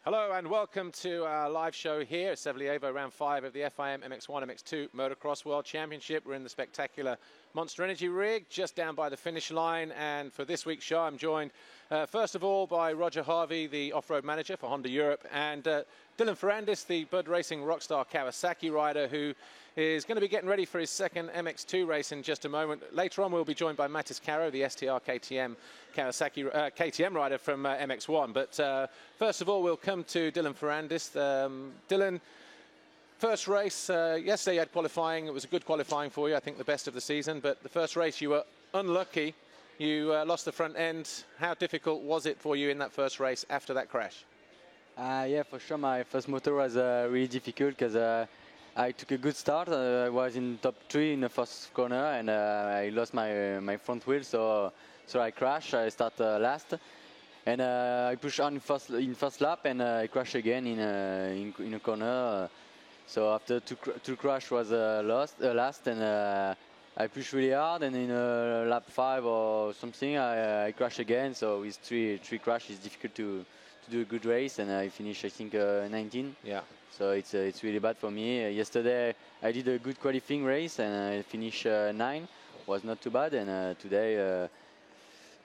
Hello and welcome to our live show here at Sevlievo, round 5 of the FIM MX1 MX2 Motocross World Championship. We're in the spectacular Monster Energy rig just down by the finish line, and for this week's show I'm joined first of all by Roger Harvey, the off-road manager for Honda Europe, and Dylan Ferrandis, the Bud Racing Rockstar Kawasaki rider, who is going to be getting ready for his second MX2 race in just a moment. Later on we'll be joined by Matis Caro, the STR KTM Kawasaki KTM rider from MX1. But first of all we'll come to Dylan Ferrandis. Dylan, first race, yesterday you had qualifying. It was a good qualifying for you, I think the best of the season, but the first race you were unlucky. You lost the front end. How difficult was it for you in that first race after that crash? Yeah, for sure my first motor was really difficult because I took a good start. I was in top 3 in the first corner, and I lost my front wheel, so I crashed. I start last, and I pushed on in first lap, and I crashed again in a corner. So after two crash was last, and I pushed really hard, and in lap 5 or something I crashed again. So with three crash, it's difficult to do a good race, and I finished I think 19. Yeah. So it's really bad for me. Yesterday I did a good qualifying race and I finished 9. Was not too bad, and today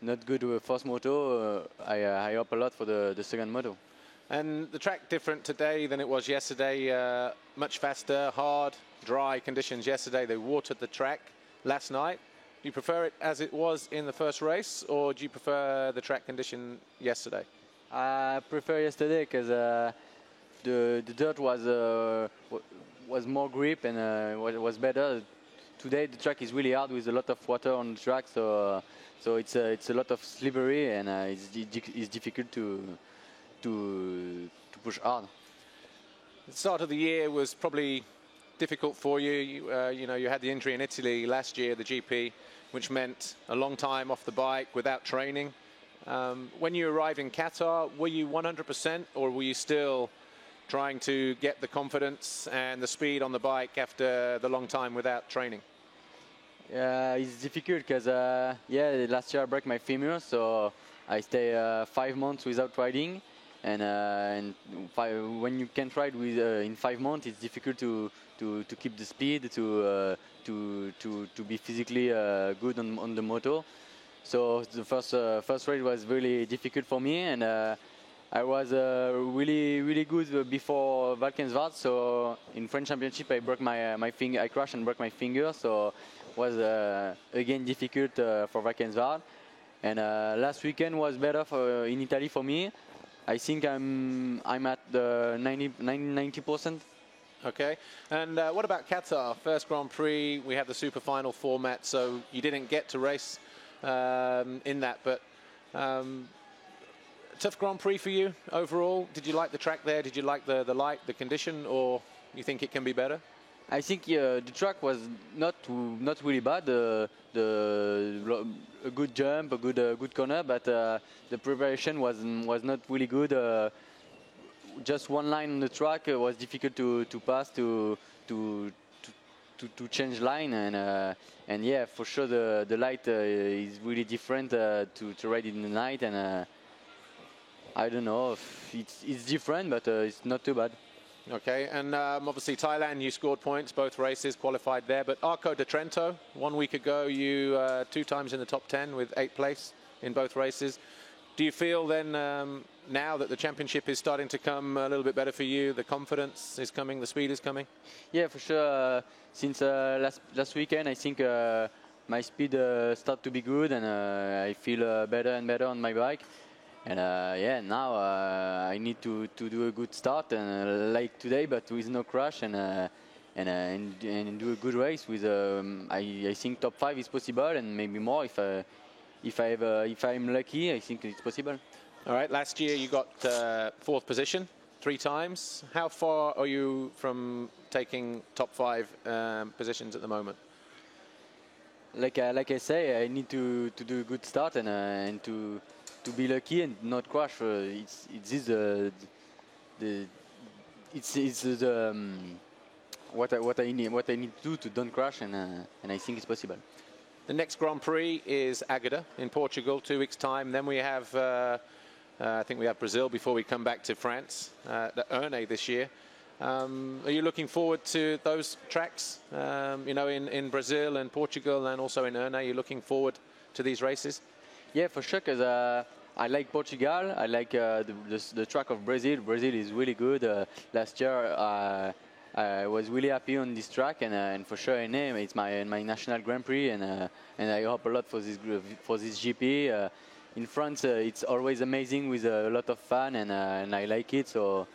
not good with first moto. I hope a lot for the second moto. And the track different today than it was yesterday. Much faster, hard, dry conditions yesterday. They watered the track last night. Do you prefer it as it was in the first race, or do you prefer the track condition yesterday? I prefer yesterday because the dirt was more grip and was better. Today the track is really hard with a lot of water on the track, so it's a lot of slippery, and it's difficult to push hard. The start of the year was probably difficult for you. You know, you had the injury in Italy last year, the GP, which meant a long time off the bike without training. When you arrived in Qatar, were you 100%, or were you still trying to get the confidence and the speed on the bike after the long time without training? Yeah, it's difficult because yeah, last year I broke my femur, so I stay 5 months without riding, and when you can't ride with in 5 months, it's difficult to keep the speed, to be physically good on the moto. So the first race was really difficult for me, and I was really good before Valkenswaard. So in French Championship I broke my finger. I crashed and broke my finger, so was again difficult for Valkenswaard. And last weekend was better in Italy for me. I think I'm at the 90%. Okay, and what about Qatar? First Grand Prix, we have the super final format, so you didn't get to race in that, but tough Grand Prix for you overall. Did you like the track there? Did you like the light, the condition, or you think it can be better? I think the track was not really bad. A good jump, a good corner, but the preparation was not really good. Just one line on the track was difficult to pass, to change line, and yeah, for sure the light is really different to ride in the night, and I don't know if it's different, but it's not too bad. Okay, and obviously Thailand, you scored points both races, qualified there, but Arco de Trento, 1 week ago you 2 times in the top 10 with 8th place in both races. Do you feel then now that the championship is starting to come a little bit better for you, the confidence is coming, the speed is coming? Yeah, for sure. Since last weekend, I think my speed started to be good, and I feel better and better on my bike. And yeah, now I need to do a good start, and like today, but with no crash, and do a good race with. I think top 5 is possible, and maybe more if I'm lucky. I think it's possible. All right. Last year you got 4th position 3 times. How far are you from taking top 5 positions at the moment? like I say, I need to do a good start and to be lucky and not crash. It's the it's the what I need to do to don't crash, and I think it's possible. The next Grand Prix is Agueda in Portugal, 2 weeks' time. Then we have, I think we have Brazil before we come back to France, the Ernée this year. Are you looking forward to those tracks, you know, in Brazil and Portugal and also in Ernée? Are you looking forward to these races? Yeah, for sure, because I like Portugal. I like the track of Brazil. Brazil is really good. Last year, I was really happy on this track, and for sure, it's my national Grand Prix, and I hope a lot for this GP. In France, it's always amazing with a lot of fun, and I like it. So,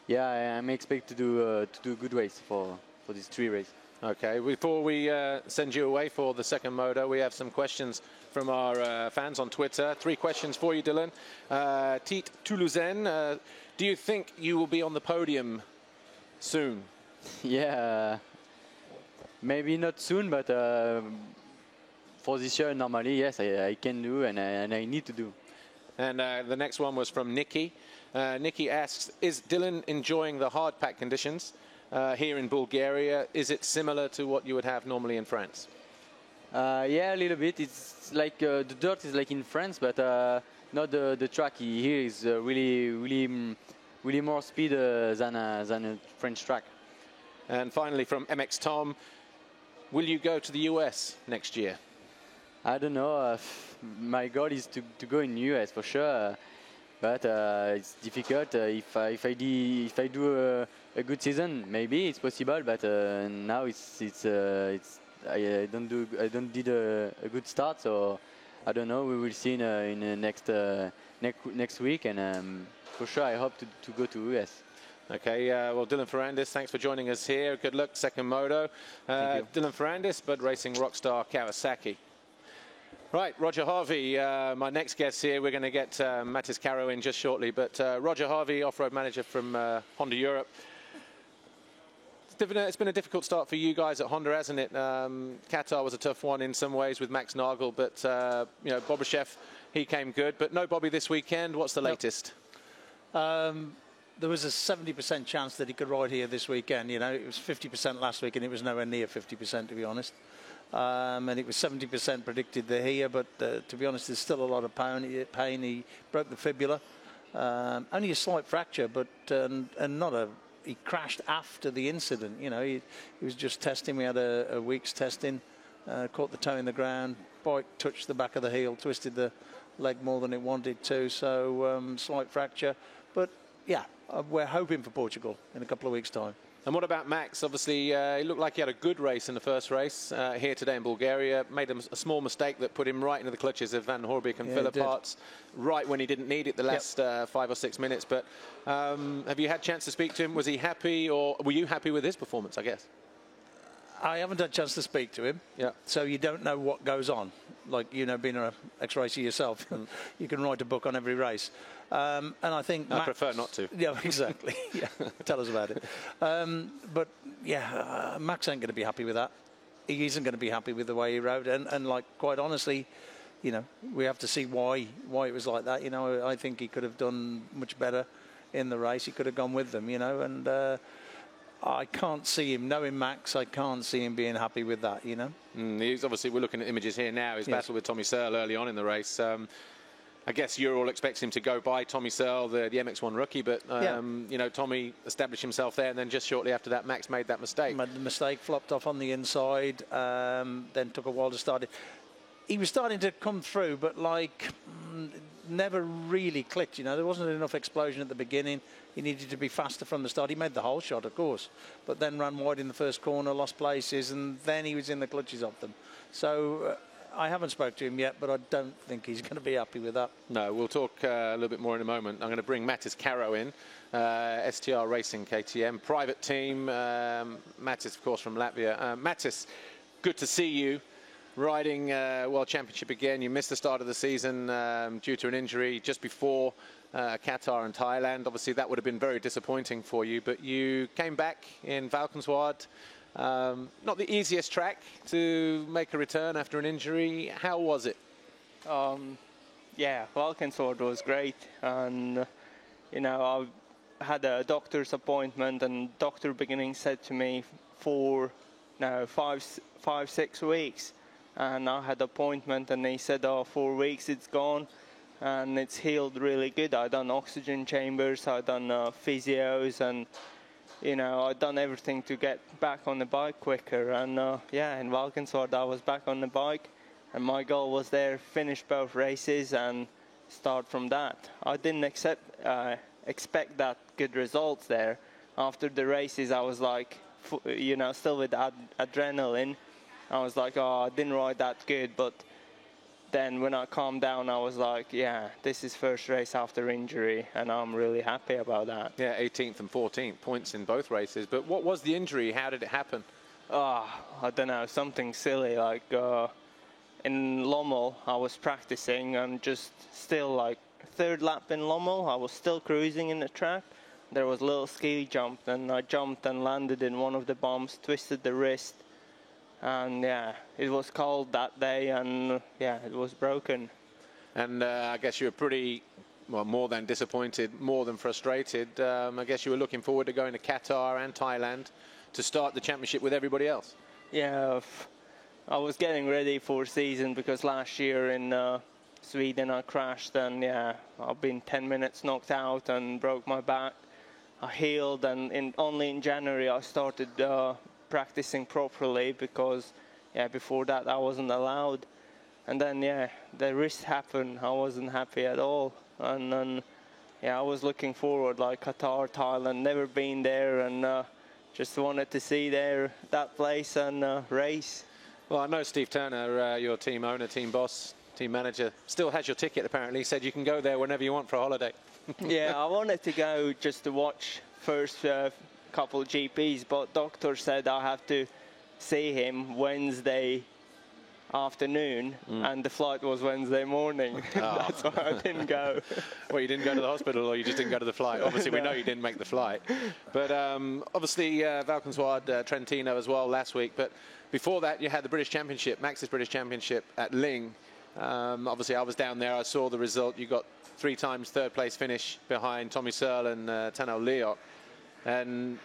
yeah, I'm expect to do a good race for these 3 races. Okay, before we send you away for the second moto, we have some questions from our fans on Twitter. 3 questions for you, Dylan. Tite Toulousain, do you think you will be on the podium soon? Yeah, maybe not soon, but for this year, normally, yes, I can do, and I need to do. And the next one was from Nikki. Nikki asks, is Dylan enjoying the hard pack conditions here in Bulgaria? Is it similar to what you would have normally in France? Yeah, a little bit. It's like the dirt is like in France, but not the track here is really more speed than a French track. And finally, from MX Tom, will you go to the US next year? I don't know. My goal is to go in the US for sure, but it's difficult. If I do a good season, maybe it's possible. But now I don't did a good start, so I don't know. We will see in the next week, and for sure I hope to go to US. Okay, well, Dylan Ferrandis, thanks for joining us here. Good luck, second moto. Dylan Ferrandis, Bud Racing Rockstar Kawasaki. Right, Roger Harvey, my next guest here. We're going to get Matis Caro in just shortly, but Roger Harvey, off-road manager from Honda Europe. It's been a difficult start for you guys at Honda, hasn't it? Qatar was a tough one in some ways with Max Nagel, but you know, Bobryshev, he came good, but no Bobby this weekend. What's the latest? There was a 70% chance that he could ride here this weekend. You know, it was 50% last week, and it was nowhere near 50%, to be honest. And it was 70% predicted there here, but to be honest, there's still a lot of pain. He broke the fibula. Only a slight fracture, but and not a. He crashed after the incident. You know, he was just testing. We had a week's testing. Caught the toe in the ground. Bike touched the back of the heel, twisted the leg more than it wanted to. So slight fracture, but yeah, we're hoping for Portugal in a couple of weeks' time. And what about Max? Obviously, he looked like he had a good race in the first race here today in Bulgaria. Made a small mistake that put him right into the clutches of Van Hoorbeek and Philip Hartz, right when he didn't need it the last 5 or 6 minutes. But have you had a chance to speak to him? Was he happy, or were you happy with his performance, I guess? I haven't had a chance to speak to him, so you don't know what goes on. Like, you know, being an ex-racer yourself, you can write a book on every race. And I think I prefer not to. Yeah, exactly. Yeah, tell us about it. But yeah, Max ain't going to be happy with that. He isn't going to be happy with the way he rode. And like, quite honestly, you know, we have to see why it was like that. You know, I think he could have done much better in the race. He could have gone with them, you know, and I can't see him, knowing Max, I can't see him being happy with that, you know. He's obviously, we're looking at images here now, his battle with Tommy Searle early on in the race. I guess you're all expecting him to go by Tommy Searle, the MX1 rookie, but, you know, Tommy established himself there, and then just shortly after that, Max made that mistake. Made the mistake, flopped off on the inside, then took a while to start it. He was starting to come through, but, like, never really clicked, you know. There wasn't enough explosion at the beginning. He needed to be faster from the start. He made the whole shot, of course, but then ran wide in the first corner, lost places, and then he was in the clutches of them. So I haven't spoke to him yet, but I don't think he's going to be happy with that. No, we'll talk a little bit more in a moment. I'm going to bring Matis Caro in, STR Racing KTM, private team. Matis, of course, from Latvia. Matis, good to see you. Riding World Championship again. You missed the start of the season due to an injury just before Qatar and Thailand. Obviously, that would have been very disappointing for you, but you came back in Valkenswaard. Not the easiest track to make a return after an injury. How was it? Yeah, Valkenswaard was great, and you know, I had a doctor's appointment, and doctor beginning said to me for 5-6 weeks, and I had appointment, and he said, oh, 4 weeks it's gone, and it's healed really good. I done oxygen chambers, I done physios, and you know, I done everything to get back on the bike quicker. And yeah, in Valkenswaard I was back on the bike, and my goal was there, finish both races and start from that. I didn't expect that good results there. After the races, I was like, you know, still with adrenaline. I was like, oh, I didn't ride that good. But then when I calmed down, I was like, yeah, this is first race after injury, and I'm really happy about that. Yeah, 18th and 14th points in both races. But what was the injury? How did it happen? I don't know, something silly. Like in Lommel, I was practicing, and just still like third lap in Lommel, I was still cruising in the track. There was a little ski jump, and I jumped and landed in one of the bumps, twisted the wrist. And yeah, it was cold that day, and yeah, it was broken. And I guess you were pretty, well, more than disappointed, more than frustrated. I guess you were looking forward to going to Qatar and Thailand to start the championship with everybody else. Yeah, I was getting ready for season, because last year in Sweden I crashed, and yeah, I've been 10 minutes knocked out and broke my back. I healed, and only in January I started practicing properly, because yeah, before that I wasn't allowed. And then yeah, the wrist happened. I wasn't happy at all, and then yeah, I was looking forward, like Qatar, Thailand, never been there, and just wanted to see that place and race. Well, I know Steve Turner, your team owner, team boss, team manager, still has your ticket apparently. He said you can go there whenever you want for a holiday. Yeah, I wanted to go just to watch first couple GPs, but doctor said I have to see him Wednesday afternoon, and the flight was Wednesday morning. That's why I didn't go. Well, you didn't go to the hospital, or you just didn't go to the flight? Obviously, we know you didn't make the flight. But obviously, Valkenswaard, Trentino as well last week. But before that, you had the British Championship, Max's British Championship at Lyng. Obviously, I was down there. I saw the result. You got 3 times third place finish behind Tommy Searle and Tano Leok. And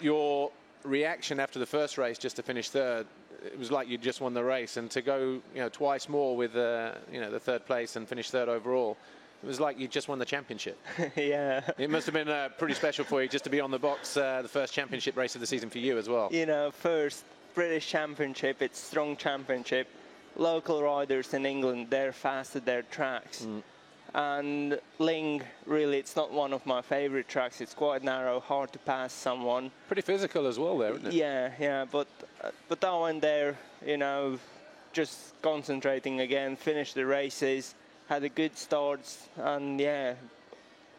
your reaction after the first race, just to finish third, it was like you just won the race. And to go, twice more with, the third place and finish third overall, it was like you just won the championship. Yeah. It must have been pretty special for you just to be on the box, the first championship race of the season for you as well. You know, first British Championship, it's strong championship. Local riders in England, they're fast at their tracks. And Lyng, really, it's not one of my favorite tracks. It's quite narrow, hard to pass someone. Pretty physical as well there, isn't it? Yeah, but I went there, just concentrating again, finished the races, had a good start, and yeah,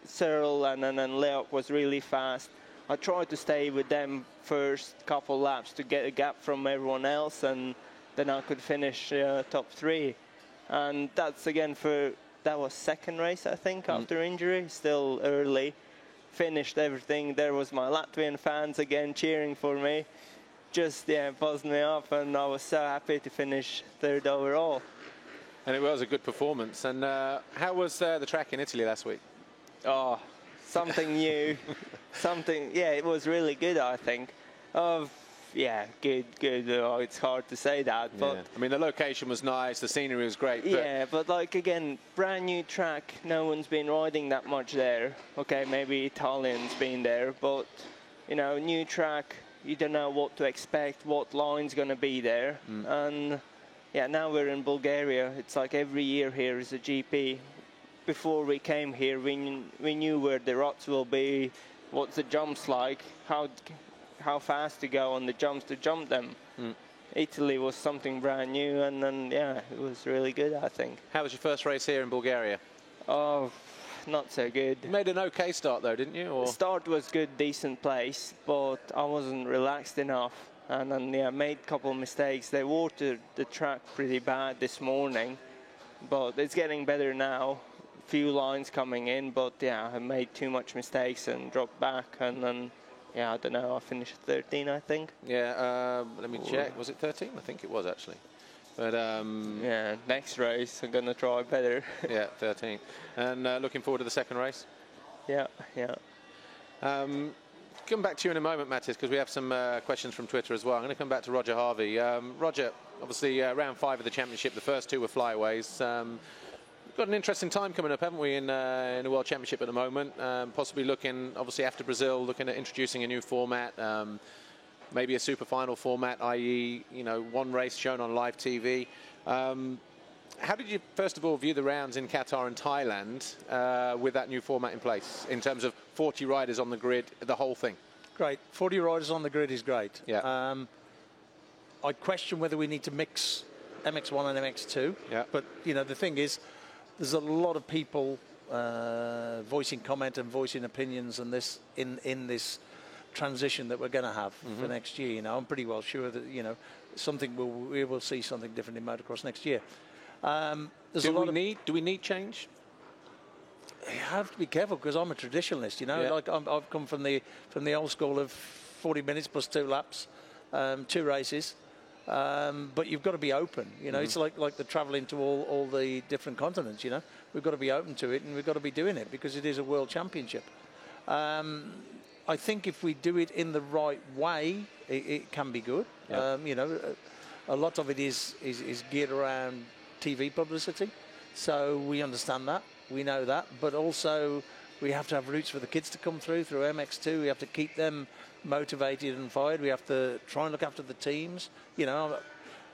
Searle and Leok was really fast. I tried to stay with them first couple laps to get a gap from everyone else, and then I could finish top 3. And that's again that was second race, I think, after injury, still early. Finished everything. There was my Latvian fans again cheering for me. Just, buzzed me up, and I was so happy to finish third overall. And it was a good performance. And how was the track in Italy last week? Oh, something new. It was really good, I think. Yeah, good. Oh, it's hard to say that, but yeah. I mean, the location was nice, the scenery was great. But yeah, but like again, brand new track. No one's been riding that much there. Okay, maybe Italians been there, but new track. You don't know what to expect, what line's going to be there, and yeah, now we're in Bulgaria. It's like every year here is a GP. Before we came here, we knew where the ruts will be, what the jumps like, how fast to go on the jumps to jump them. Italy was something brand new, and then yeah, it was really good, I think. How was your first race here in Bulgaria? Oh, not so good. You made an okay start though, didn't you? Or? The start was good, decent place, but I wasn't relaxed enough, and then yeah, made a couple of mistakes. They watered the track pretty bad this morning, but it's getting better now. Few lines coming in, but yeah, I made too much mistakes and dropped back, and then yeah, I don't know. I finished 13, I think. Yeah, let me check. Was it 13? I think it was actually. But yeah, next race I'm gonna try better. yeah, 13. And looking forward to the second race. Yeah, yeah. Come back to you in a moment, Mattis, because we have some questions from Twitter as well. I'm going to come back to Roger Harvey. Roger, obviously round 5 of the championship, the first 2 were flyaways. We've got an interesting time coming up, haven't we, in the World Championship at the moment? Possibly looking, obviously after Brazil, looking at introducing a new format, maybe a super final format, i.e., you know, one race shown on live TV. How did you, first of all, view the rounds in Qatar and Thailand with that new format in place, in terms of 40 riders on the grid, the whole thing? Great. 40 riders on the grid is great. Yeah. I question whether we need to mix MX1 and MX2. Yeah. But, you know, the thing is, there's a lot of people voicing comment and voicing opinions on this in this transition that we're going to have for next year. You know, I'm pretty well sure that, you know, we will see something different in motocross next year. Do we need change? You have to be careful, because I'm a traditionalist, you know. Yeah. Like I've come from the old school of 40 minutes plus 2 laps, 2 races. But you've got to be open, you know. It's like the travelling to all the different continents, you know. We've got to be open to it, and we've got to be doing it because it is a world championship. I think if we do it in the right way, it can be good. Yeah. You know, a lot of it is geared around TV publicity, so we understand that, we know that, but also we have to have routes for the kids to come through MX2. We have to keep them motivated and fired. We have to try and look after the teams. You know,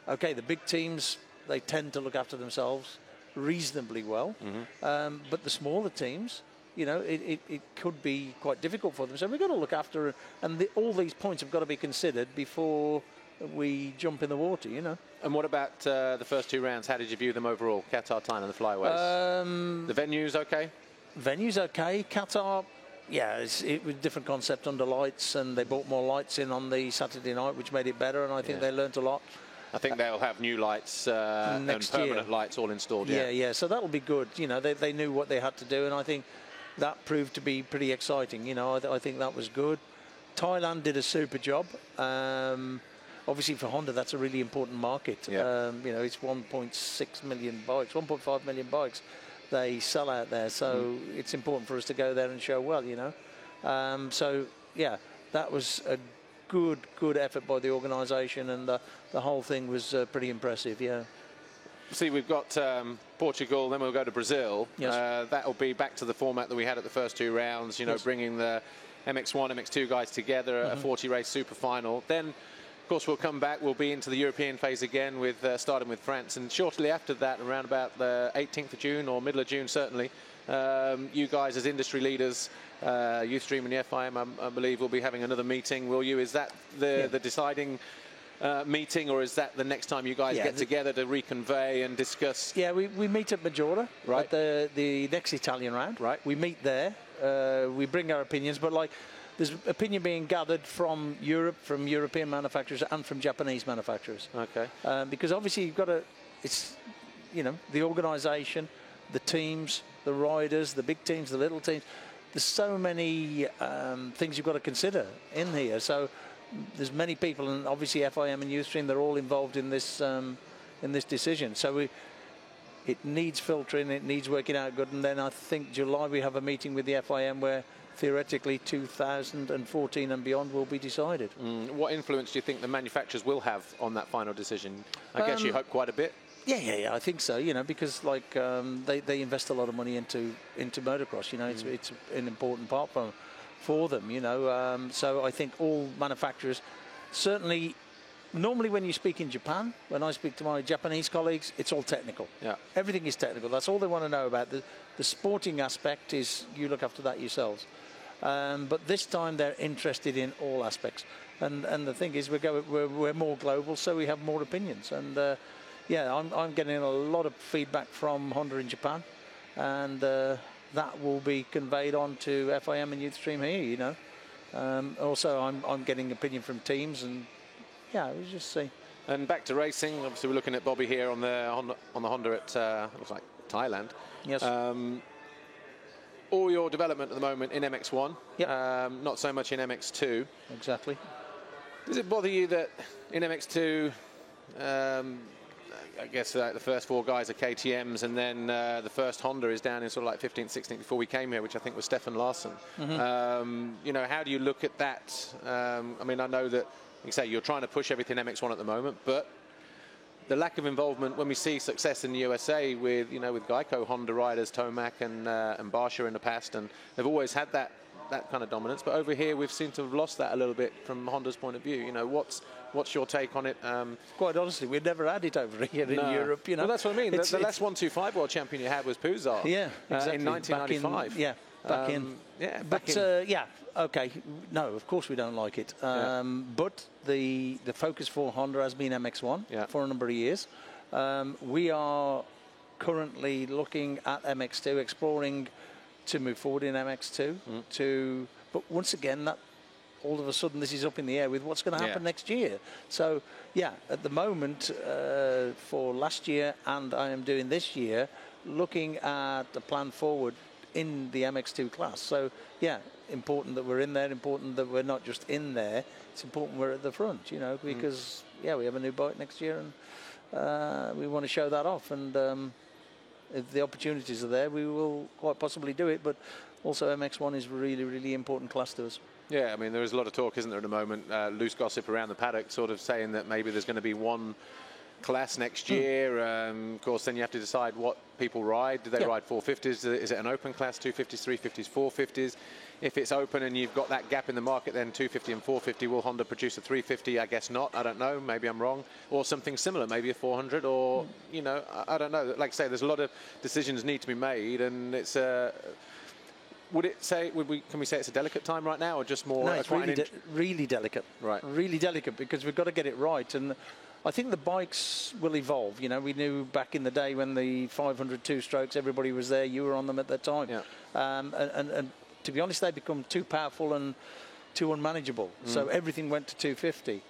okay, the big teams, they tend to look after themselves reasonably well, but the smaller teams, you know, it could be quite difficult for them. So we've got to look after, and all these points have got to be considered before we jump in the water, you know. And what about the first 2 rounds? How did you view them overall? Qatar, Thailand, the flyaways. The venue's okay? Venue's okay. Qatar, yeah, it was a different concept under lights, and they brought more lights in on the Saturday night, which made it better, and I think they learnt a lot. I think they'll have new lights and permanent lights all installed. Yeah, so that'll be good. You know, they knew what they had to do, and I think that proved to be pretty exciting. You know, I think that was good. Thailand did a super job. Obviously, for Honda, that's a really important market. Yeah. You know, it's 1.6 million bikes, 1.5 million bikes they sell out there. So it's important for us to go there and show well, you know. So, yeah, that was a good effort by the organisation, and the whole thing was pretty impressive, yeah. See, we've got Portugal, then we'll go to Brazil. Yes. That'll be back to the format that we had at the first 2 rounds, you know, bringing the MX1, MX2 guys together at a 40-race super final. Then, of course, we'll come back. We'll be into the European phase again, with starting with France. And shortly after that, around about the 18th of June or middle of June, certainly, you guys as industry leaders, Youthstream and the FIM, I believe, will be having another meeting. Will you? Is that the deciding meeting, or is that the next time you guys get together to reconvey and discuss? Yeah, we meet at Maggiora, right, at the next Italian round. Right. We meet there. We bring our opinions, but like, there's opinion being gathered from Europe, from European manufacturers, and from Japanese manufacturers. Okay. Because obviously you've got to, it's, you know, the organisation, the teams, the riders, the big teams, the little teams. There's so many things you've got to consider in here. So there's many people, and obviously FIM and Youthstream, they're all involved in this decision. So it needs filtering, it needs working out good, and then I think July we have a meeting with the FIM where theoretically 2014 and beyond will be decided. What influence do you think the manufacturers will have on that final decision? I guess you hope quite a bit. Yeah, I think so. You know, because like they invest a lot of money into motocross. You know, it's an important part for them. You know, so I think all manufacturers, certainly. Normally, when you speak in Japan, when I speak to my Japanese colleagues, it's all technical. Yeah. Everything is technical. That's all they want to know about. The sporting aspect is you look after that yourselves. But this time they're interested in all aspects. And the thing is, we're more global, so we have more opinions. And yeah, I'm getting a lot of feedback from Honda in Japan, and that will be conveyed on to FIM and Youthstream here. You know. Also, I'm getting opinion from teams and. Yeah, we'll just see. And back to racing. Obviously, we're looking at Bobby here on the Honda at looks like Thailand. Yes. all your development at the moment in MX1, Yep. not so much in MX2. Exactly. Does it bother you that in MX2, I guess the first 4 guys are KTMs, and then the first Honda is down in sort of like 15th, 16th before we came here, which I think was Stefan Larsson. You know, how do you look at that? I mean, I know that, like you say, you're trying to push everything MX1 at the moment, but the lack of involvement when we see success in the USA with, you know, with Geico Honda riders, Tomac and Barsha in the past, and they've always had that kind of dominance. But over here, we've seemed to have lost that a little bit from Honda's point of view. You know, what's your take on it? Quite honestly, we've never had it over here in Europe. You know, well, that's what I mean. The last 125 world champion you had was Puzar. Yeah, exactly. In 1995. Back in. Yeah, yeah, okay. No, of course we don't like it. But the focus for Honda has been MX1 for a number of years. We are currently looking at MX2, exploring to move forward in MX2. But once again, that all of a sudden this is up in the air with what's going to happen next year. So yeah, at the moment for last year, and I am doing this year, looking at the plan forward in the MX2 class. So yeah, important that we're in there, important that we're not just in there, it's important we're at the front, you know, because yeah, we have a new bike next year, and we want to show that off, and if the opportunities are there, we will quite possibly do it. But also MX1 is really, really important class to us. Yeah, I mean, there is a lot of talk, isn't there, at the moment, loose gossip around the paddock, sort of saying that maybe there's going to be one class next year. Of course, then you have to decide what people ride. Do they ride 450s? Is it an open class, 250s, 350s, 450s? If it's open and you've got that gap in the market, then 250 and 450, will Honda produce a 350? I guess not. I don't know. Maybe I'm wrong. Or something similar, maybe a 400, or, you know, I don't know. Like I say, there's a lot of decisions need to be made, and it's can we say it's a delicate time right now, or just more? No, it's really delicate. Right. Really delicate, because we've got to get it right. And I think the bikes will evolve. You know, we knew back in the day when the 500 two-strokes, everybody was there. You were on them at that time. Yeah. And to be honest, they become too powerful and too unmanageable. So everything went to 250.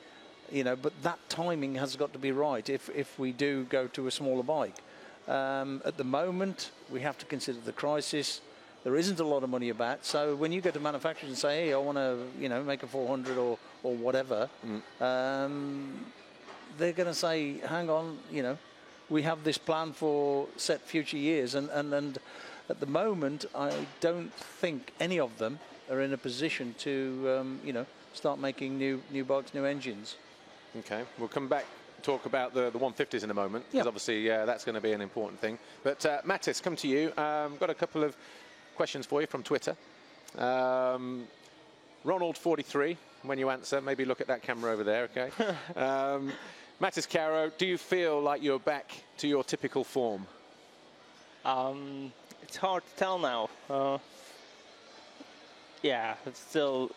You know, but that timing has got to be right if we do go to a smaller bike. At the moment, we have to consider the crisis. There isn't a lot of money about, so when you go to manufacturers and say, hey, I want to, you know, make a 400 or whatever, they're going to say, hang on, you know, we have this plan for set future years, and at the moment, I don't think any of them are in a position to, you know, start making new bikes, new engines. Okay, we'll come back talk about the 150s in a moment, because obviously that's going to be an important thing. But Mattis, come to you. Got a couple of questions for you from Twitter. Ronald43, when you answer, maybe look at that camera over there, okay? Mattis Caro, do you feel like you're back to your typical form? It's hard to tell now. Yeah, it's still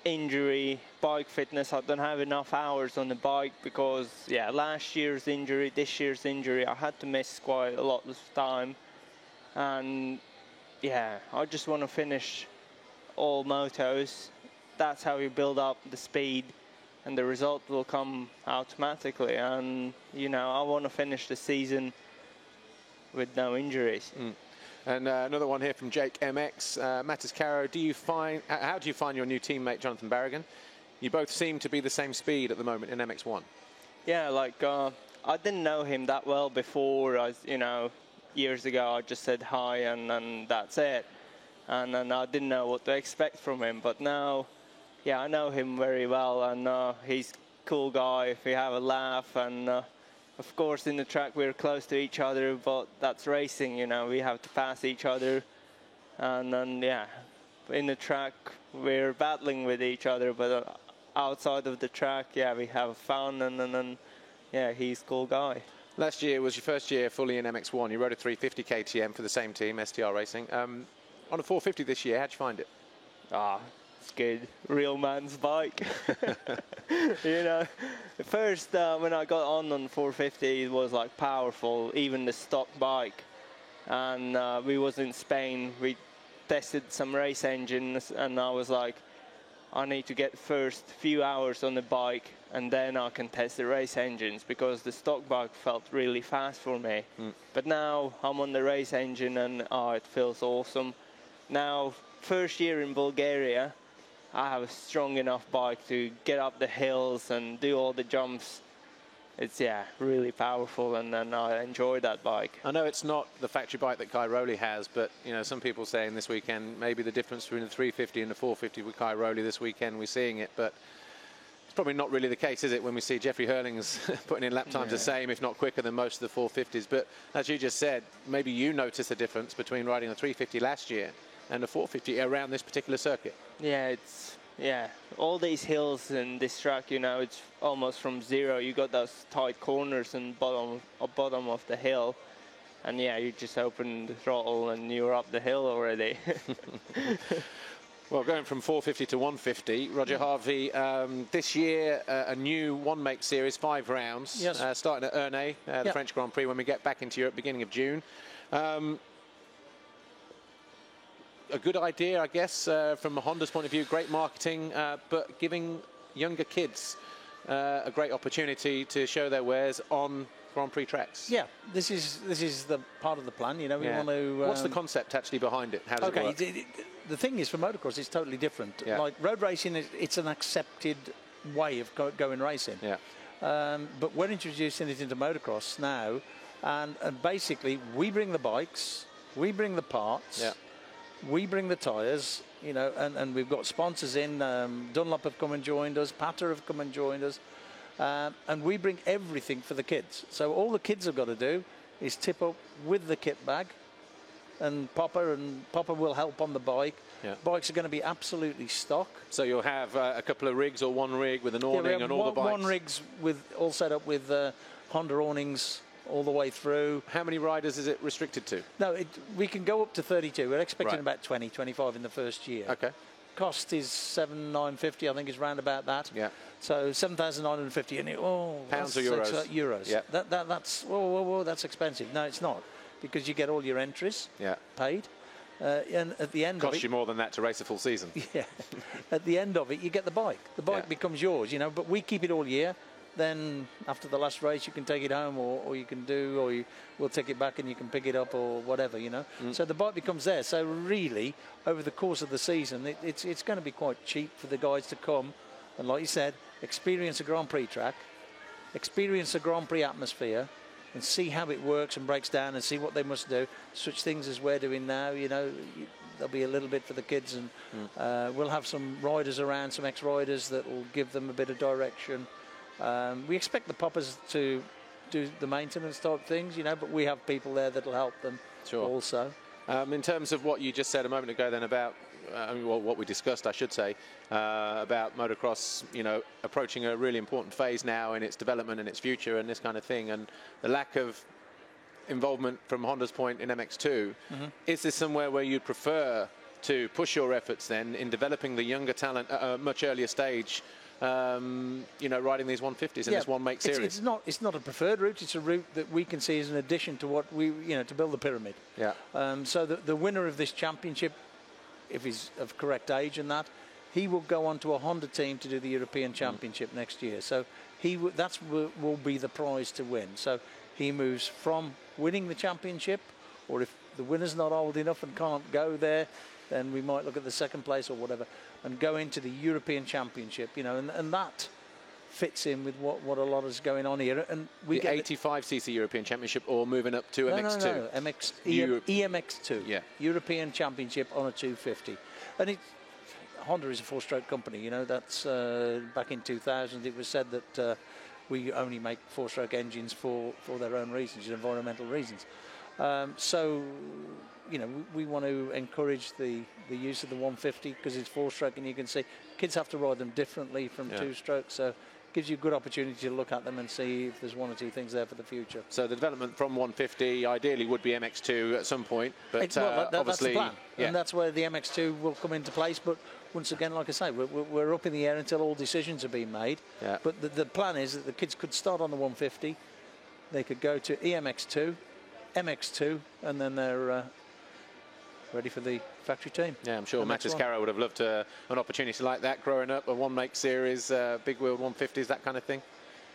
injury, bike fitness. I don't have enough hours on the bike because, yeah, last year's injury, this year's injury, I had to miss quite a lot of time. And yeah, I just want to finish all motos. That's how you build up the speed, and the result will come automatically. And, you know, I want to finish the season with no injuries. And another one here from Jake MX. Mattis Caro, how do you find your new teammate, Jonathan Barragan? You both seem to be the same speed at the moment in MX1. Yeah, like, I didn't know him that well before. You know, years ago, I just said hi, and that's it. And I didn't know what to expect from him. But now, yeah, I know him very well, and he's a cool guy. If we have a laugh, and of course, in the track, we're close to each other, but that's racing, you know, we have to pass each other. And then, yeah, in the track, we're battling with each other, but outside of the track, yeah, we have fun, and yeah, he's a cool guy. Last year was your first year fully in MX1. You rode a 350 KTM for the same team, STR Racing. On a 450 this year, how'd you find it? It's good. Real man's bike. You know, first when I got on 450, it was like powerful, even the stock bike. And we was in Spain. We tested some race engines, and I was like, I need to get first few hours on the bike, and then I can test the race engines, because the stock bike felt really fast for me. But now I'm on the race engine, and it feels awesome. Now, first year in Bulgaria, I have a strong enough bike to get up the hills and do all the jumps. It's, yeah, really powerful, and I enjoy that bike. I know it's not the factory bike that Cairoli has, but you know, some people saying this weekend maybe the difference between the 350 and the 450 with Cairoli this weekend, we're seeing it, but it's probably not really the case, is it, when we see Jeffrey Hurling's putting in lap times the same, if not quicker than most of the 450s. But as you just said, maybe you notice a difference between riding a 350 last year and a 450 around this particular circuit. Yeah, all these hills in this track, you know, it's almost from zero. You got those tight corners and bottom of the hill, and yeah, you just open the throttle and you're up the hill already. Well, going from 450 to 150, Roger Harvey, this year a new one-make series, 5 rounds, starting at Ernée, the French Grand Prix, when we get back into Europe, beginning of June. A good idea, I guess, from Honda's point of view, great marketing, but giving younger kids a great opportunity to show their wares on Grand Prix tracks. Yeah, this is the part of the plan. You know, we want to. What's the concept actually behind it? How does it work? The thing is, for motocross, it's totally different. Yeah. Like road racing, it's an accepted way of going racing. Yeah. But we're introducing it into motocross now, and basically we bring the bikes, we bring the parts. Yeah. We bring the tyres, you know, and we've got sponsors in. Dunlop have come and joined us. Patter have come and joined us. And we bring everything for the kids. So all the kids have got to do is tip up with the kit bag, and Popper will help on the bike. Yeah. Bikes are going to be absolutely stock. So you'll have a couple of rigs or one rig with an awning and all the bikes? One rig's all set up with Honda awnings all the way through. How many riders is it restricted to? No, we can go up to 32. We're expecting Right. about 20, 25 in the first year. Okay. Cost is 7,950, I think it's round about that. Yeah. So 7,950, and Pounds or euros? Euros. Yeah. That's whoa, that's expensive. No, it's not, because you get all your entries paid, and at the end of it, Costs you more than that to race a full season. yeah, at the end of it, you get the bike. The bike becomes yours, you know. But we keep it all year. Then after the last race, you can take it home, or you can we'll take it back and you can pick it up or whatever, you know. So the bike becomes there. So really, over the course of the season, it's going to be quite cheap for the guys to come and, like you said, experience a Grand Prix track, experience a Grand Prix atmosphere, and see how it works and breaks down, and see what they must do. Such things as we're doing now, you know. There'll be a little bit for the kids, and we'll have some riders around, some ex-riders that will give them a bit of direction. We expect the poppers to do the maintenance type things, you know, but we have people there that'll help them also. In terms of what you just said a moment ago then about, what we discussed, I should say, about motocross, you know, approaching a really important phase now in its development and its future and this kind of thing, and the lack of involvement from Honda's point in MX2, is this somewhere where you'd prefer to push your efforts then in developing the younger talent at a much earlier stage, you know, riding these 150s in this one-make series? It's not a preferred route. It's a route that we can see as an addition to what we, you know, to build the pyramid. Yeah. So the winner of this championship, if he's of correct age and that, he will go on to a Honda team to do the European Championship next year. So that will be the prize to win. So he moves from winning the championship, or if the winner's not old enough and can't go there, then we might look at the second place or whatever, and go into the European Championship, you know, and that fits in with what a lot is going on here. And we the 85cc European Championship, or moving up to MX2? No, EMX2, European Championship on a 250. And Honda is a four-stroke company, you know. That's back in 2000 it was said that we only make four-stroke engines for their own reasons, environmental reasons. So, you know, we want to encourage the use of the 150 because it's four-stroke, and you can see kids have to ride them differently from two-stroke, so it gives you a good opportunity to look at them and see if there's one or two things there for the future. So the development from 150 ideally would be MX2 at some point, but obviously, that's the plan, and that's where the MX2 will come into place. But once again, like I say, we're up in the air until all decisions are being made. Yeah. But the plan is that the kids could start on the 150, they could go to EMX2, MX2, and then they're ready for the factory team. Yeah, I'm sure Matis Caro would have loved an opportunity like that growing up, a one-make series, big wheel 150s, that kind of thing.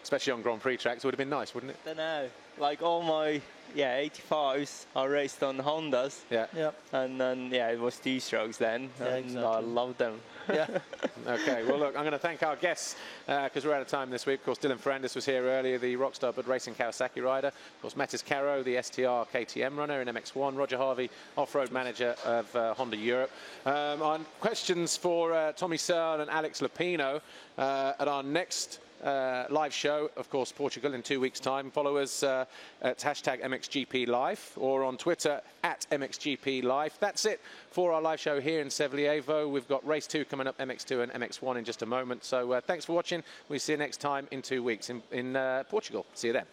especially on Grand Prix tracks. It would have been nice, wouldn't it? I don't know. Like all my 85s I raced on Hondas. Yeah. Yep. And then it was two-strokes then. Yeah, and exactly. I loved them. Yeah. Okay, well, look, I'm going to thank our guests because we're out of time this week. Of course, Dylan Ferrandis was here earlier, the Rockstar Bud Racing Kawasaki rider. Of course, Mattis Caro, the STR KTM runner in MX1. Roger Harvey, off-road manager of Honda Europe. On questions for Tommy Searle and Alex Lupino at our next live show, of course, Portugal in 2 weeks' time. Follow us at hashtag MXGP Live or on Twitter at MXGP Live. That's it for our live show here in Sevlievo. We've got race 2 coming up, MX2 and MX1 in just a moment. So thanks for watching. We'll see you next time in 2 weeks in Portugal. See you then.